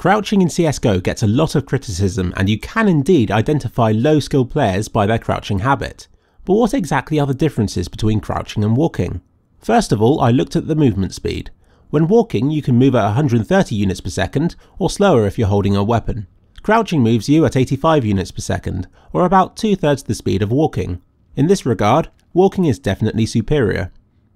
Crouching in CSGO gets a lot of criticism, and you can indeed identify low skill players by their crouching habit. But what exactly are the differences between crouching and walking? First of all, I looked at the movement speed. When walking, you can move at 130 units per second, or slower if you're holding a weapon. Crouching moves you at 85 units per second, or about 2/3 the speed of walking. In this regard, walking is definitely superior.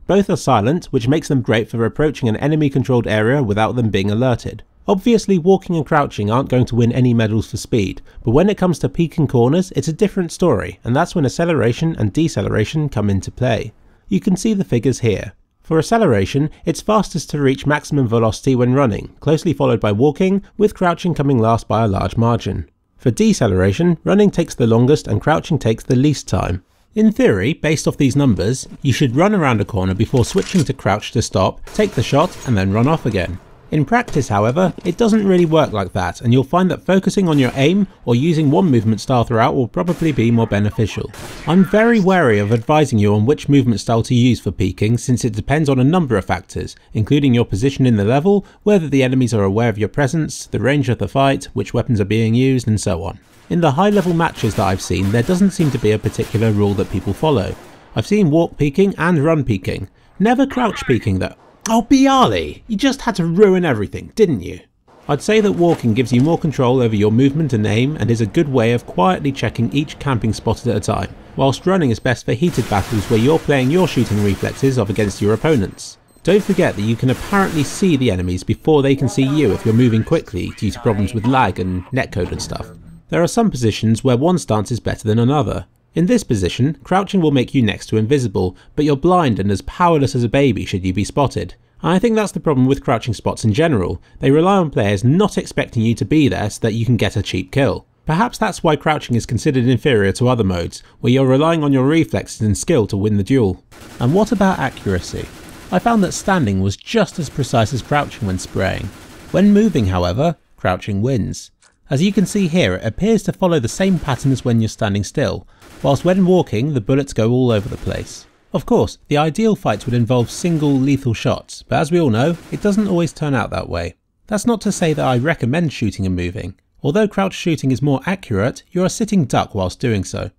Both are silent, which makes them great for approaching an enemy controlled area without them being alerted. Obviously, walking and crouching aren't going to win any medals for speed, but when it comes to peeking corners, it's a different story, and that's when acceleration and deceleration come into play. You can see the figures here. For acceleration, it's fastest to reach maximum velocity when running, closely followed by walking, with crouching coming last by a large margin. For deceleration, running takes the longest and crouching takes the least time. In theory, based off these numbers, you should run around a corner before switching to crouch to stop, take the shot, and then run off again. In practice, however, it doesn't really work like that, and you'll find that focusing on your aim or using one movement style throughout will probably be more beneficial. I'm very wary of advising you on which movement style to use for peeking, since it depends on a number of factors, including your position in the level, whether the enemies are aware of your presence, the range of the fight, which weapons are being used, and so on. In the high level matches that I've seen, there doesn't seem to be a particular rule that people follow. I've seen walk peeking and run peeking, never crouch peeking though. Oh Bialy, you just had to ruin everything, didn't you? I'd say that walking gives you more control over your movement and aim, and is a good way of quietly checking each camping spot at a time, whilst running is best for heated battles where you're playing your shooting reflexes off against your opponents. Don't forget that you can apparently see the enemies before they can see you if you're moving quickly due to problems with lag and netcode and stuff. There are some positions where one stance is better than another. In this position, crouching will make you next to invisible, but you're blind and as powerless as a baby should you be spotted. I think that's the problem with crouching spots in general. They rely on players not expecting you to be there so that you can get a cheap kill. Perhaps that's why crouching is considered inferior to other modes, where you're relying on your reflexes and skill to win the duel. And what about accuracy? I found that standing was just as precise as crouching when spraying. When moving, however, crouching wins. As you can see here, it appears to follow the same pattern as when you're standing still, whilst when walking the bullets go all over the place. Of course, the ideal fight would involve single lethal shots, but as we all know, it doesn't always turn out that way. That's not to say that I recommend shooting and moving. Although crouch shooting is more accurate, you're a sitting duck whilst doing so.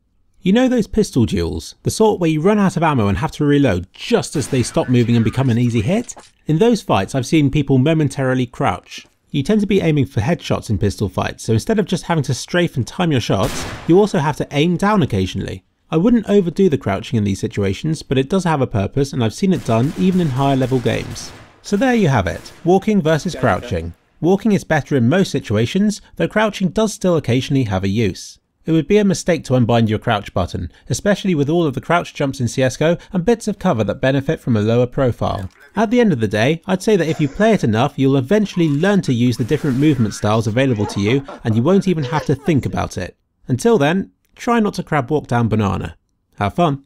You know those pistol duels, the sort where you run out of ammo and have to reload just as they stop moving and become an easy hit? In those fights I've seen people momentarily crouch. You tend to be aiming for headshots in pistol fights, so instead of just having to strafe and time your shots, you also have to aim down occasionally. I wouldn't overdo the crouching in these situations, but it does have a purpose and I've seen it done even in higher level games. So there you have it, walking versus crouching. Walking is better in most situations, though crouching does still occasionally have a use. It would be a mistake to unbind your crouch button, especially with all of the crouch jumps in CSGO and bits of cover that benefit from a lower profile. At the end of the day, I'd say that if you play it enough, you'll eventually learn to use the different movement styles available to you, and you won't even have to think about it. Until then, try not to crab walk down banana. Have fun!